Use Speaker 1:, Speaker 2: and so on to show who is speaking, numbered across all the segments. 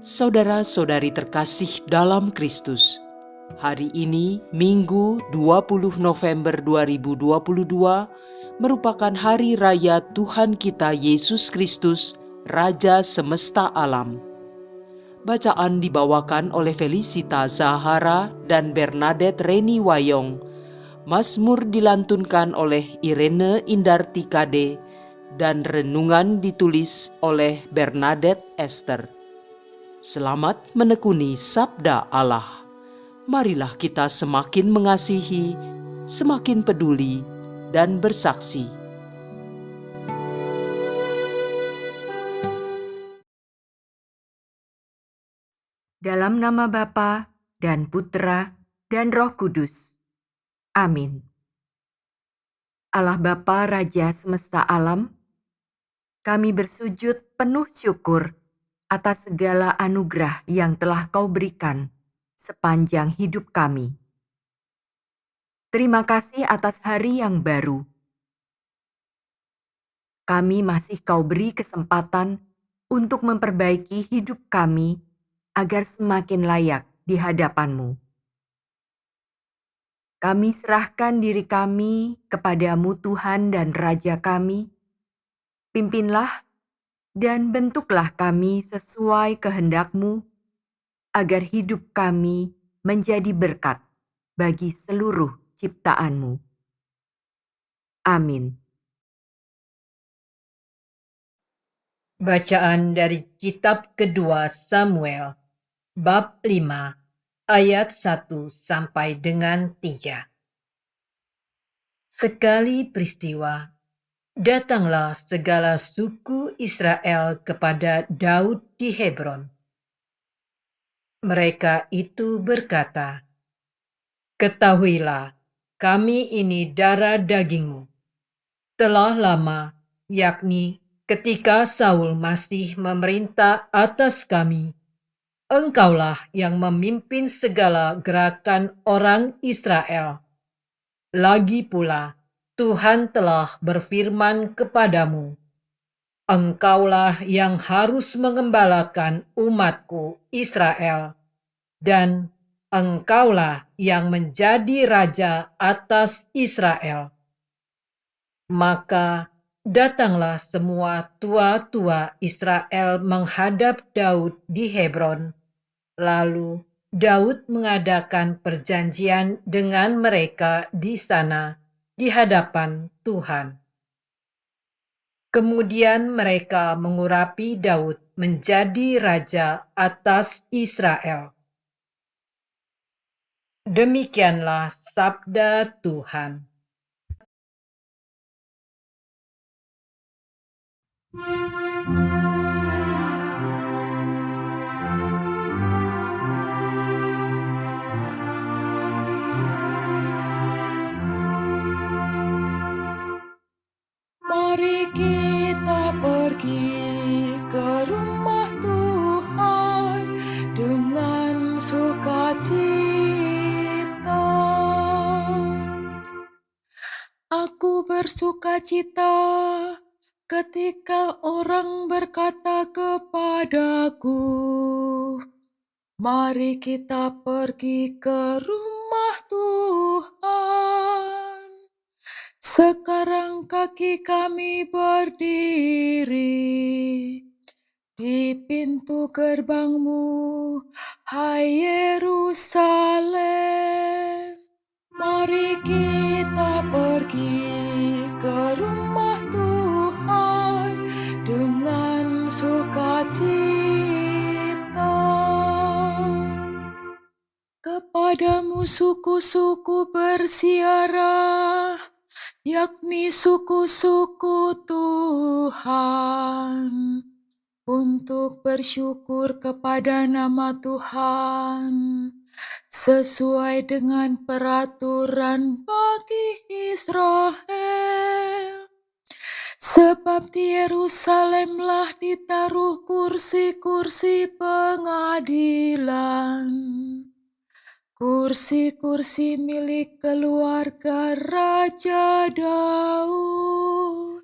Speaker 1: Saudara-saudari terkasih dalam Kristus, hari ini Minggu 20 November 2022 merupakan hari raya Tuhan kita Yesus Kristus, Raja Semesta Alam. Bacaan dibawakan oleh Felicita Zahara dan Bernadette Reni Wayong. Mazmur dilantunkan oleh Irene Indartikade dan renungan ditulis oleh Bernadette Esther. Selamat menekuni sabda Allah. Marilah kita semakin mengasihi, semakin peduli, dan bersaksi.
Speaker 2: Dalam nama Bapa dan Putra dan Roh Kudus. Amin. Allah Bapa Raja Semesta Alam, kami bersujud penuh syukur atas segala anugerah yang telah Kau berikan sepanjang hidup kami. Terima kasih atas hari yang baru. Kami masih Kau beri kesempatan untuk memperbaiki hidup kami agar semakin layak di hadapan-Mu. Kami serahkan diri kami kepadamu Tuhan dan Raja kami. Pimpinlah dan bentuklah kami sesuai kehendak-Mu, agar hidup kami menjadi berkat bagi seluruh ciptaan-Mu. Amin.
Speaker 3: Bacaan dari kitab kedua Samuel, bab 5, ayat 1 sampai dengan 3. Sekali peristiwa, datanglah segala suku Israel kepada Daud di Hebron. Mereka itu berkata, "Ketahuilah, kami ini darah dagingmu. Telah lama, yakni ketika Saul masih memerintah atas kami, Engkaulah yang memimpin segala gerakan orang Israel. Lagi pula, Tuhan telah berfirman kepadamu, Engkaulah yang harus mengembalakan umatku Israel, dan Engkaulah yang menjadi raja atas Israel." Maka datanglah semua tua-tua Israel menghadap Daud di Hebron. Lalu Daud mengadakan perjanjian dengan mereka di sana di hadapan Tuhan. Kemudian mereka mengurapi Daud menjadi raja atas Israel. Demikianlah sabda Tuhan.
Speaker 2: Mari kita pergi ke rumah Tuhan dengan sukacita. Aku bersukacita ketika orang berkata kepadaku, "Mari kita pergi ke rumah Tuhan." Sekarang kaki kami berdiri di pintu gerbangmu, hai Yerusalem. Mari kita pergi ke rumah Tuhan dengan sukacita. Kepadamu suku-suku bersiarah, yakni suku-suku Tuhan, untuk bersyukur kepada nama Tuhan, sesuai dengan peraturan bagi Israel. Sebab di Yerusalemlah ditaruh kursi-kursi pengadilan, kursi-kursi milik keluarga Raja Daud.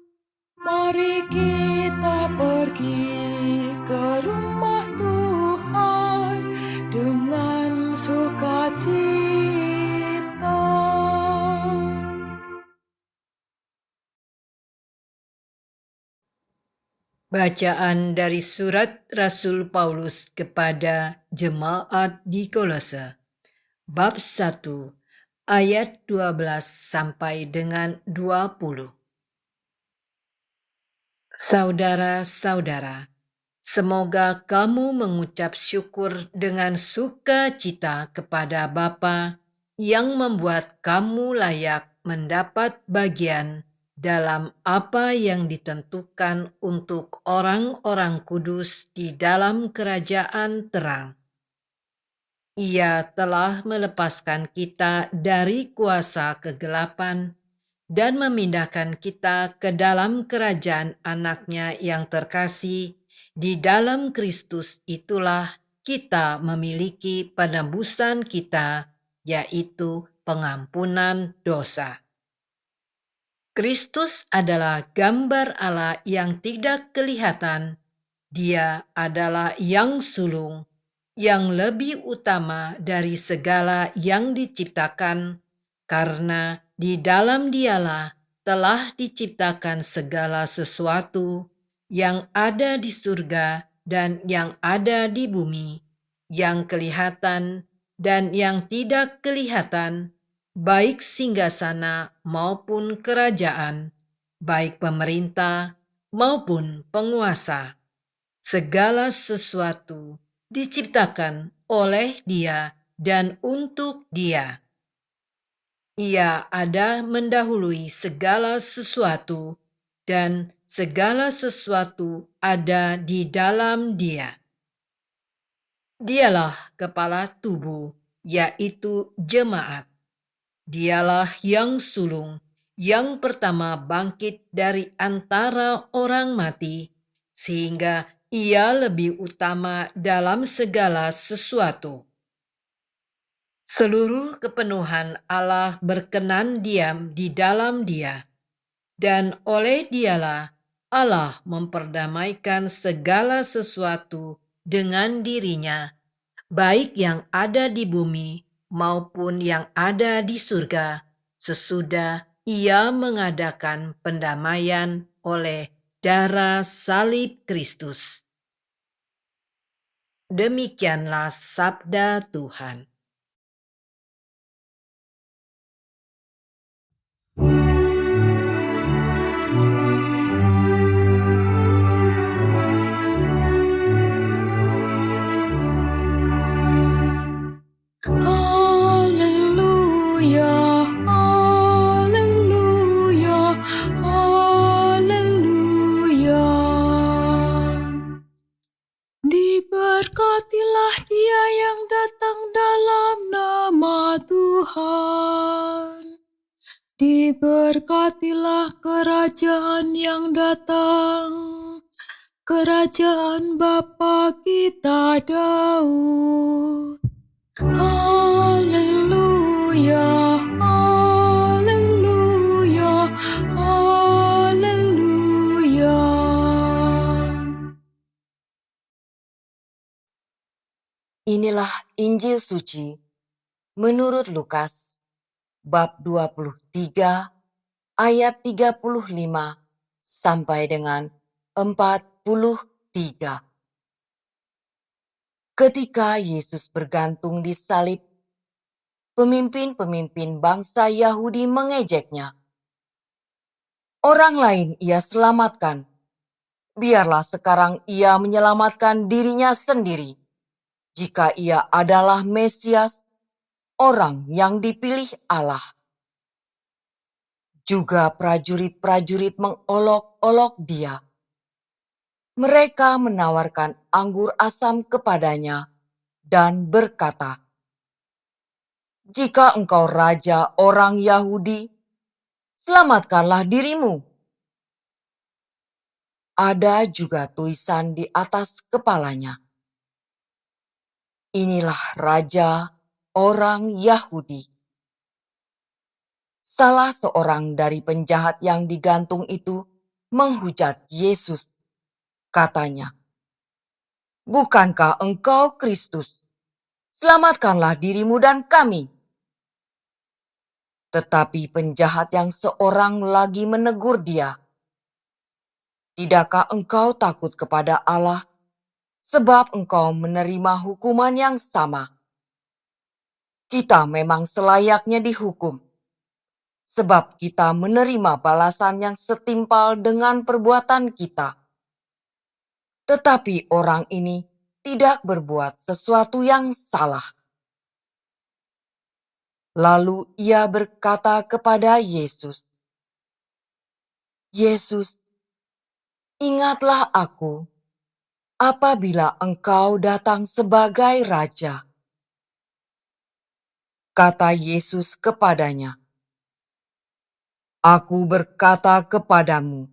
Speaker 2: Mari kita pergi ke rumah Tuhan
Speaker 3: Bacaan dari surat Rasul Paulus kepada jemaat di Kolose, bab 1, ayat 12 sampai dengan 20. Saudara-saudara, semoga kamu mengucap syukur dengan sukacita kepada Bapa yang membuat kamu layak mendapat bagian dalam apa yang ditentukan untuk orang-orang kudus di dalam kerajaan terang. Ia telah melepaskan kita dari kuasa kegelapan dan memindahkan kita ke dalam kerajaan anaknya yang terkasih. Di dalam Kristus itulah kita memiliki penebusan kita, yaitu pengampunan dosa. Kristus adalah gambar Allah yang tidak kelihatan. Dia adalah yang sulung, yang lebih utama dari segala yang diciptakan, karena di dalam Dialah telah diciptakan segala sesuatu yang ada di surga dan yang ada di bumi, yang kelihatan dan yang tidak kelihatan, baik singgasana maupun kerajaan, baik pemerintah maupun penguasa. Segala sesuatu diciptakan oleh Dia dan untuk Dia. Ia ada mendahului segala sesuatu, dan segala sesuatu ada di dalam Dia. Dialah kepala tubuh, yaitu jemaat. Dialah yang sulung, yang pertama bangkit dari antara orang mati, sehingga ia lebih utama dalam segala sesuatu. Seluruh kepenuhan Allah berkenan diam di dalam Dia, dan oleh Dialah Allah memperdamaikan segala sesuatu dengan dirinya, baik yang ada di bumi maupun yang ada di surga, sesudah Ia mengadakan pendamaian oleh darah salib Kristus. Demikianlah sabda Tuhan.
Speaker 4: Haleluya, haleluya, haleluya. Diberkatilah Dia yang datang dalam nama Tuhan. Diberkatilah kerajaan yang datang, kerajaan Bapa kita Daud. Haleluya, haleluya, haleluya.
Speaker 2: Inilah Injil suci menurut Lukas bab 23 ayat 35 sampai dengan 43. Ketika Yesus bergantung di salib, pemimpin-pemimpin bangsa Yahudi mengejeknya. Orang lain ia selamatkan. Biarlah sekarang ia menyelamatkan dirinya sendiri, jika ia adalah Mesias, orang yang dipilih Allah. Juga prajurit-prajurit mengolok-olok dia. Mereka menawarkan anggur asam kepadanya dan berkata, "Jika engkau raja orang Yahudi, selamatkanlah dirimu." Ada juga tulisan di atas kepalanya, "Inilah raja orang Yahudi." Salah seorang dari penjahat yang digantung itu menghujat Yesus. Katanya, "Bukankah engkau Kristus? Selamatkanlah dirimu dan kami." Tetapi penjahat yang seorang lagi menegur dia,
Speaker 5: Tidakkah engkau takut kepada Allah, sebab engkau menerima hukuman yang sama? Kita memang selayaknya dihukum, sebab kita menerima balasan yang setimpal dengan perbuatan kita. Tetapi orang ini tidak berbuat sesuatu yang salah. Lalu ia berkata kepada Yesus, "Yesus, ingatlah aku apabila engkau datang sebagai Raja." Kata Yesus kepadanya, "Aku berkata kepadamu,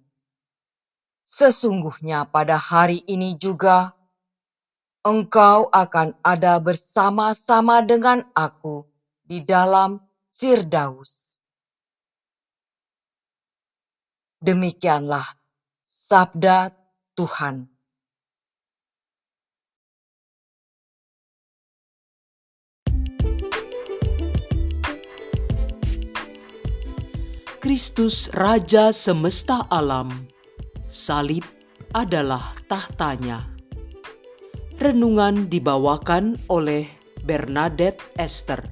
Speaker 5: sesungguhnya pada hari ini juga engkau akan ada bersama-sama dengan aku di dalam Firdaus." Demikianlah sabda Tuhan.
Speaker 1: Kristus Raja semesta alam, salib adalah tahtanya. Renungan dibawakan oleh Bernadette Esther.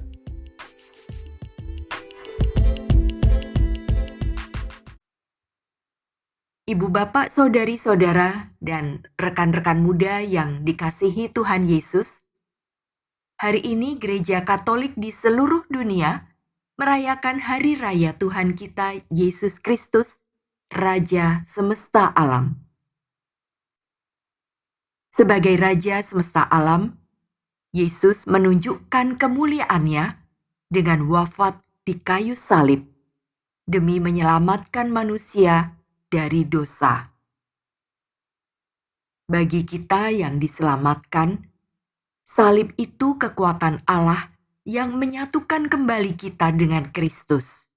Speaker 2: Ibu bapak, saudari-saudara, dan rekan-rekan muda yang dikasihi Tuhan Yesus, hari ini Gereja Katolik di seluruh dunia merayakan Hari Raya Tuhan kita Yesus Kristus, Raja semesta alam. Sebagai Raja semesta alam, Yesus menunjukkan kemuliaannya dengan wafat di kayu salib demi menyelamatkan manusia dari dosa. Bagi kita yang diselamatkan, salib itu kekuatan Allah yang menyatukan kembali kita dengan Kristus.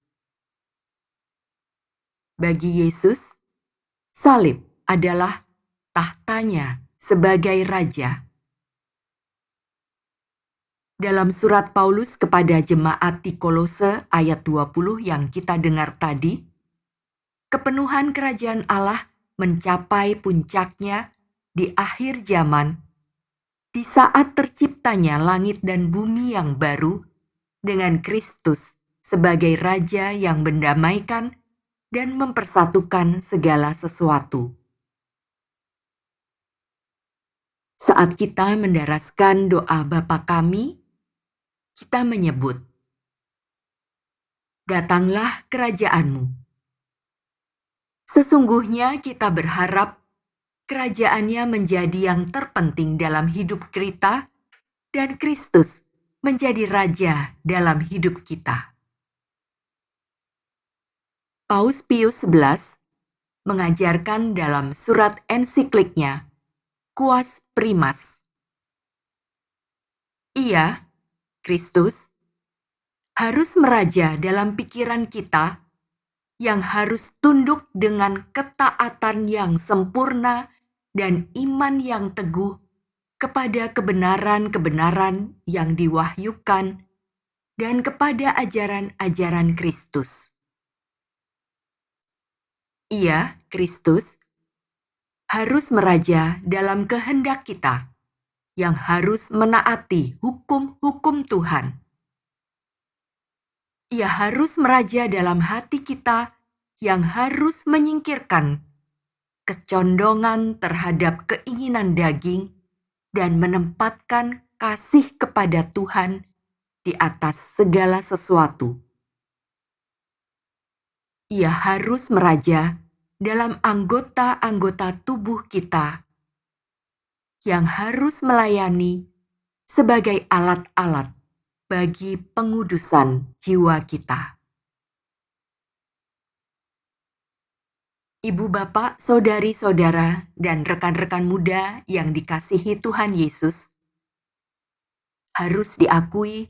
Speaker 2: Bagi Yesus, salib adalah tahtanya sebagai Raja. Dalam surat Paulus kepada jemaat di Kolose ayat 20 yang kita dengar tadi, kepenuhan kerajaan Allah mencapai puncaknya di akhir zaman, di saat terciptanya langit dan bumi yang baru dengan Kristus sebagai Raja yang mendamaikan dan mempersatukan segala sesuatu. Saat kita mendaraskan doa Bapa Kami, kita menyebut, "Datanglah kerajaan-Mu." Sesungguhnya kita berharap kerajaan-Nya menjadi yang terpenting dalam hidup kita dan Kristus menjadi Raja dalam hidup kita. Paus Pius XI mengajarkan dalam surat ensikliknya Quas Primas. Ia, Kristus, harus meraja dalam pikiran kita yang harus tunduk dengan ketaatan yang sempurna dan iman yang teguh kepada kebenaran-kebenaran yang diwahyukan dan kepada ajaran-ajaran Kristus. Ia, Kristus, harus meraja dalam kehendak kita yang harus menaati hukum-hukum Tuhan. Ia harus meraja dalam hati kita yang harus menyingkirkan kecondongan terhadap keinginan daging dan menempatkan kasih kepada Tuhan di atas segala sesuatu. Ia harus meraja dalam anggota-anggota tubuh kita yang harus melayani sebagai alat-alat bagi pengudusan jiwa kita. Ibu bapak, saudari-saudara, dan rekan-rekan muda yang dikasihi Tuhan Yesus, harus diakui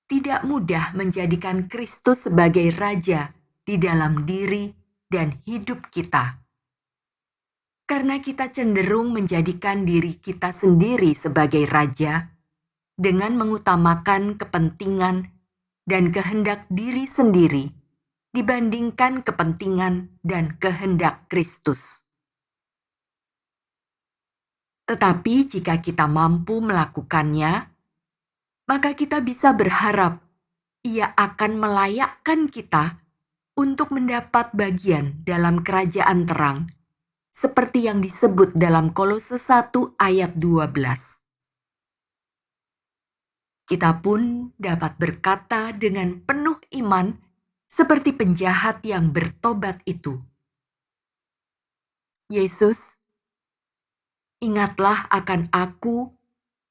Speaker 2: tidak mudah menjadikan Kristus sebagai Raja di dalam diri dan hidup kita. Karena kita cenderung menjadikan diri kita sendiri sebagai Raja dengan mengutamakan kepentingan dan kehendak diri sendiri dibandingkan kepentingan dan kehendak Kristus. Tetapi jika kita mampu melakukannya, maka kita bisa berharap Ia akan melayakkan kita untuk mendapat bagian dalam kerajaan terang, seperti yang disebut dalam Kolose 1 ayat 12. Kita pun dapat berkata dengan penuh iman seperti penjahat yang bertobat itu. Yesus, ingatlah akan aku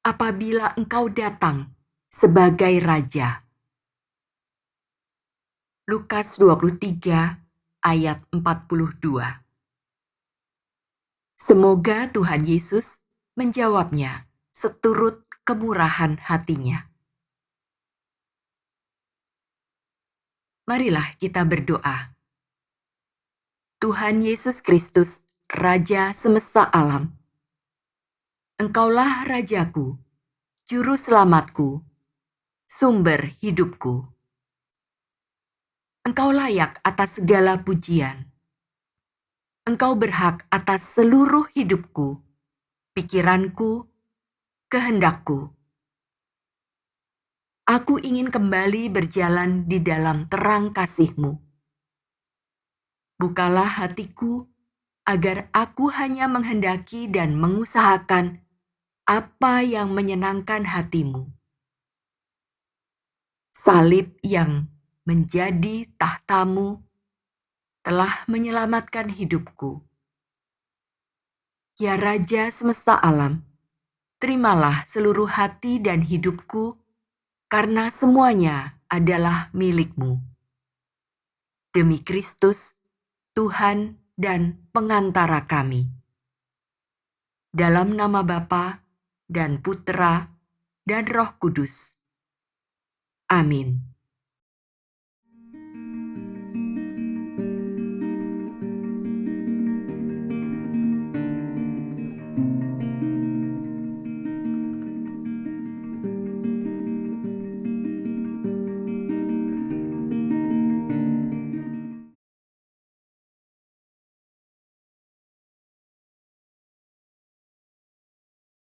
Speaker 2: apabila Engkau datang sebagai Raja. Lukas 23 ayat 42. Semoga Tuhan Yesus menjawabnya seturut kemurahan hatinya. Marilah kita berdoa. Tuhan Yesus Kristus, Raja semesta alam. Engkaulah Rajaku, Juru Selamatku, sumber hidupku. Engkau layak atas segala pujian. Engkau berhak atas seluruh hidupku, pikiranku, kehendakku. Aku ingin kembali berjalan di dalam terang kasih-Mu. Bukalah hatiku agar aku hanya menghendaki dan mengusahakan apa yang menyenangkan hati-Mu. Salib yang menjadi tahta-Mu telah menyelamatkan hidupku. Ya Raja semesta alam, terimalah seluruh hati dan hidupku, karena semuanya adalah milik-Mu. Demi Kristus, Tuhan dan pengantara kami. Dalam nama Bapa dan Putera dan Roh Kudus. Amin.